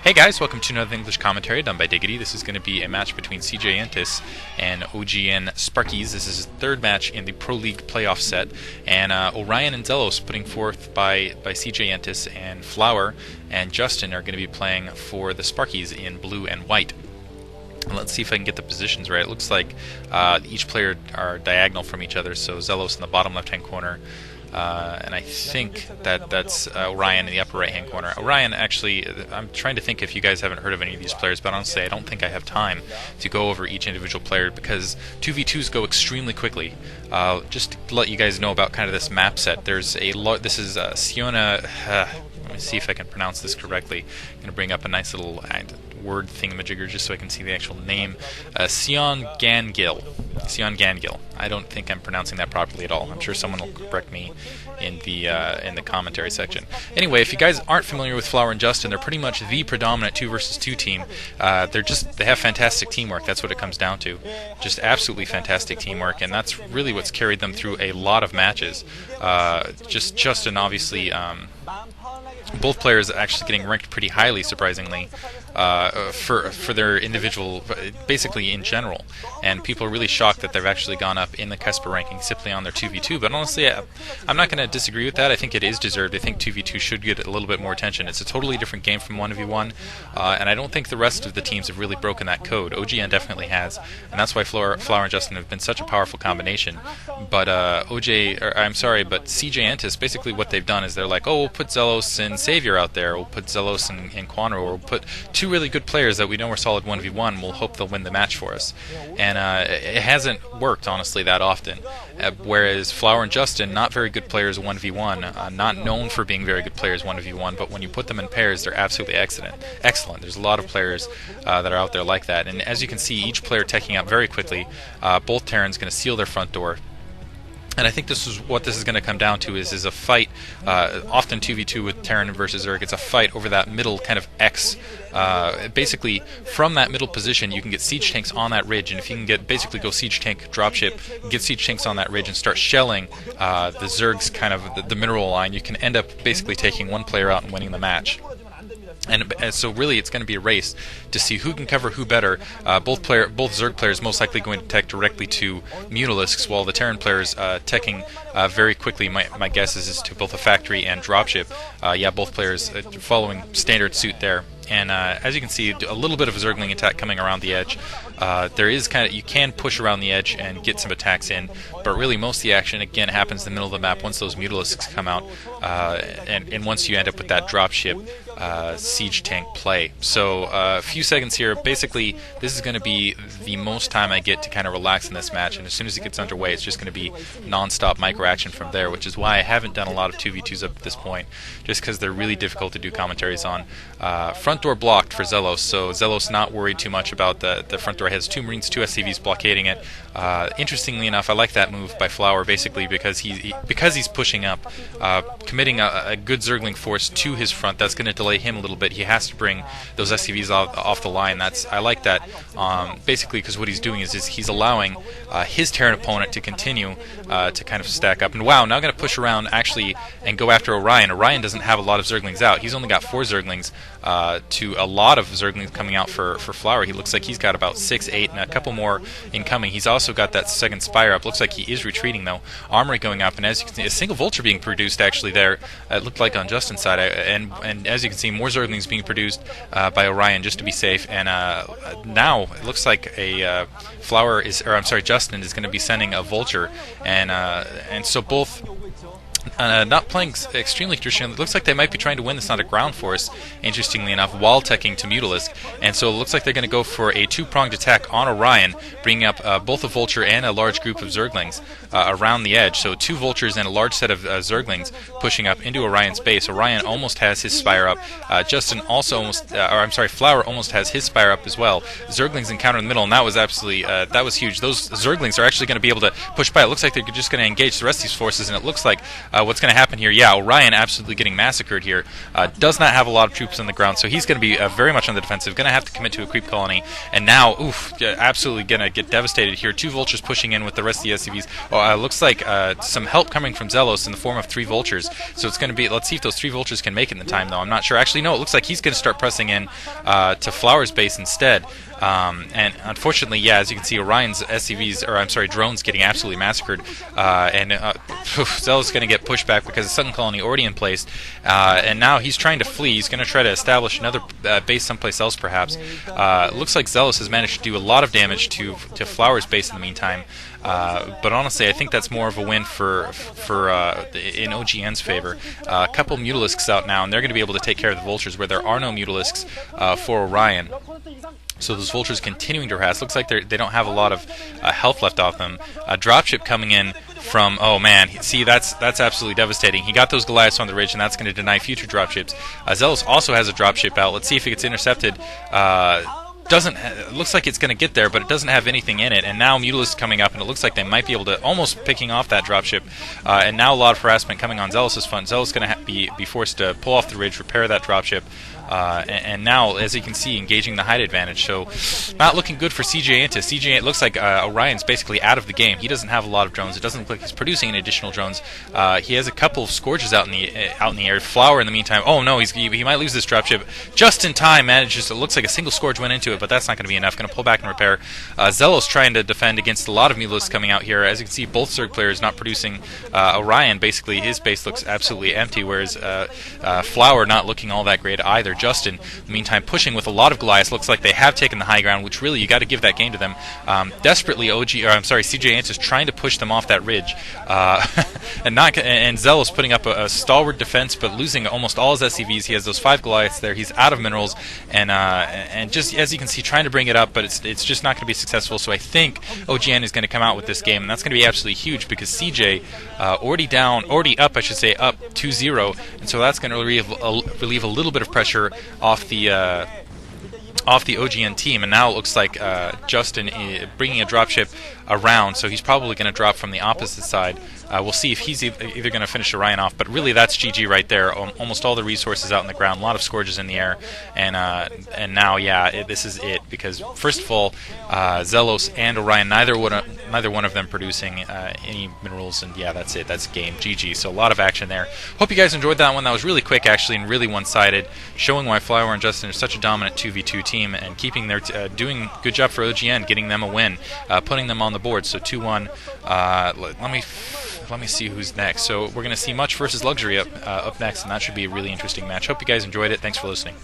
Hey guys, welcome to another English commentary done by Diggity. This is going to be a match between Seongangil and OGN Sparkies. This is his third match in the Pro League playoff set, and Orion Xellos putting forth by Seongangil, and Flower and Justin are going to be playing for the Sparkies in blue and white. Let's see if I can get the positions right. It looks like each player are diagonal from each other, so Xellos in the bottom left-hand corner, and I think that's Orion in the upper right-hand corner. Orion, actually, I'm trying to think if you guys haven't heard of any of these players, but honestly, I don't think I have time to go over each individual player because 2v2s go extremely quickly. Just to let you guys know about kind of this map set, there's a this is let me see if I can pronounce this correctly. I'm going to bring up a nice little word thingamajigger just so I can see the actual name. Seongangil. Seongangil. I don't think I'm pronouncing that properly at all. I'm sure someone will correct me in the commentary section. Anyway, if you guys aren't familiar with Flower and Justin, they're pretty much the predominant 2 versus 2 team. They have fantastic teamwork. That's what it comes down to. Just absolutely fantastic teamwork, and that's really what's carried them through a lot of matches. Just Justin, obviously. Both players actually getting ranked pretty highly, surprisingly, for their individual, basically in general. And people are really shocked that they've actually gone up in the Kesper ranking simply on their 2v2. But honestly, I'm not going to disagree with that. I think it is deserved. I think 2v2 should get a little bit more attention. It's a totally different game from 1v1, and I don't think the rest of the teams have really broken that code. OGN definitely has, and that's why Flower and Justin have been such a powerful combination. But Seongangil, basically what they've done is they're like, oh, we'll put Xellos and Savior out there, we'll put Xellos and Quanro, or we'll put 2 really good players that we know are solid 1v1, we'll hope they'll win the match for us. And it hasn't worked, honestly, that often. Whereas Flower and Justin, not very good players 1v1, not known for being very good players 1v1, but when you put them in pairs, they're absolutely excellent. There's a lot of players that are out there like that. And as you can see, each player teching out very quickly. Both Terrans going to seal their front door. And I think this is what this is going to come down to is a fight, often 2v2 with Terran versus Zerg. It's a fight over that middle kind of X. Basically, from that middle position, you can get siege tanks on that ridge, and if you can basically go siege tank, dropship, get siege tanks on that ridge and start shelling the Zerg's kind of the mineral line, you can end up basically taking one player out and winning the match. And so really it's going to be a race to see who can cover who better. Both Zerg players most likely going to tech directly to Mutalisks, while the Terran players teching very quickly, my guess is to both a factory and dropship. Both players following standard suit there. And as you can see, a little bit of a Zergling attack coming around the edge. There is you can push around the edge and get some attacks in, but really most of the action again happens in the middle of the map once those Mutalisks come out, and once you end up with that dropship siege tank play. So a few seconds here. Basically, this is going to be the most time I get to kind of relax in this match, and as soon as it gets underway, it's just going to be non-stop micro action from there, which is why I haven't done a lot of 2v2s up at this point, just because they're really difficult to do commentaries on. Front door blocked for Xellos, so Xellos not worried too much about the front door. It has 2 Marines, 2 SCVs blockading it. Interestingly enough, I like that move by Flower, basically because he's pushing up, committing a good Zergling force to his front. That's going to delay him a little bit. He has to bring those SCVs off the line. I like that, basically because what he's doing is he's allowing his Terran opponent to continue to kind of stack up. And wow, now going to push around actually and go after Orion. Orion doesn't have a lot of Zerglings out. He's only got 4 Zerglings to a lot of Zerglings coming out for Flower. He looks like he's got about 6, 8, and a couple more incoming. He's also got that second Spire up. Looks like he is retreating though. Armory going up, and as you can see, a single Vulture being produced actually there. It looked like on Justin's side, and as you can see, more Zerglings being produced by Orion just to be safe. And now it looks like Justin is going to be sending a Vulture, and so both. Not playing extremely traditional. It looks like they might be trying to win this on a ground force, interestingly enough, while teching to Mutalisk. And so it looks like they're going to go for a 2-pronged attack on Orion, bringing up both a Vulture and a large group of Zerglings around the edge. So 2 Vultures and a large set of Zerglings pushing up into Orion's base. Orion almost has his Spire up. Justin also Flower almost has his Spire up as well. Zerglings encounter in the middle, and that was absolutely, that was huge. Those Zerglings are actually going to be able to push by. It looks like they're just going to engage the rest of these forces, and it looks like what's going to happen here. Yeah, Orion absolutely getting massacred here. Does not have a lot of troops on the ground, so he's going to be very much on the defensive. Going to have to commit to a creep colony, and now, absolutely going to get devastated here. 2 vultures pushing in with the rest of the SCVs. Looks like some help coming from Xellos in the form of 3 vultures. So it's going to be, let's see if those 3 vultures can make it in the time, though. I'm not sure. Actually, no, it looks like he's going to start pressing in to Flower's base instead. And unfortunately, yeah, as you can see, Orion's SCVs, or I'm sorry, drones getting absolutely massacred, and Xellos is going to get pushed back because the second colony already in place, and now he's trying to flee. He's going to try to establish another base someplace else, perhaps. Looks like Xellos has managed to do a lot of damage to Flower's base in the meantime. But honestly, I think that's more of a win for in OGN's favor. A couple Mutalisks out now, and they're going to be able to take care of the vultures where there are no Mutalisks for Orion. So those vultures continuing to harass. Looks like they don't have a lot of health left off them. A dropship coming in from, oh man, see, that's absolutely devastating. He got those Goliaths on the ridge, and that's going to deny future dropships. Xellos also has a dropship out. Let's see if it gets intercepted. Looks like it's going to get there, but it doesn't have anything in it. And now Mutalisks coming up, and it looks like they might be able to almost picking off that dropship. And now a lot of harassment coming on Xellos' front. Xellos is going to be forced to pull off the ridge, repair that dropship. And now, as you can see, engaging the height advantage. So, not looking good for CJ Antis. CJ, it looks like Orion's basically out of the game. He doesn't have a lot of drones. It doesn't look like he's producing any additional drones. He has a couple of Scourges out in the air. Flower, in the meantime, oh no, he might lose this dropship. Just in time, manages. It looks like a single Scourge went into it, but that's not going to be enough. Going to pull back and repair. Xellos trying to defend against a lot of Mutalisks coming out here. As you can see, both Zerg players not producing. Orion, basically, his base looks absolutely empty, whereas Flower not looking all that great either. Justin, in the meantime, pushing with a lot of Goliaths. Looks like they have taken the high ground, which really you got to give that game to them. Desperately, CJ Antis trying to push them off that ridge, and Xellos putting up a stalwart defense, but losing almost all his SCVs. He has those 5 Goliaths there. He's out of minerals, and just as you can see, trying to bring it up, but it's just not going to be successful. So I think OGN is going to come out with this game, and that's going to be absolutely huge because CJ already up 2-0, and so that's going to relieve a little bit of pressure off the OGN team, and now it looks like Justin bringing a dropship around, so he's probably going to drop from the opposite side. We'll see if he's either going to finish Orion off, but really that's GG right there. Almost all the resources out in the ground, a lot of Scourges in the air, and now, yeah, this is it, because first of all, Xellos and Orion, neither one of them producing any minerals, and yeah, that's it. That's game. GG. So a lot of action there. Hope you guys enjoyed that one. That was really quick, actually, and really one-sided, showing why Flower and Justin are such a dominant 2v2 team, and keeping their doing good job for OGN, getting them a win, putting them on the board. So 2-1. Let me see who's next. So we're going to see Much versus Luxury up next, and that should be a really interesting match. Hope you guys enjoyed it. Thanks for listening.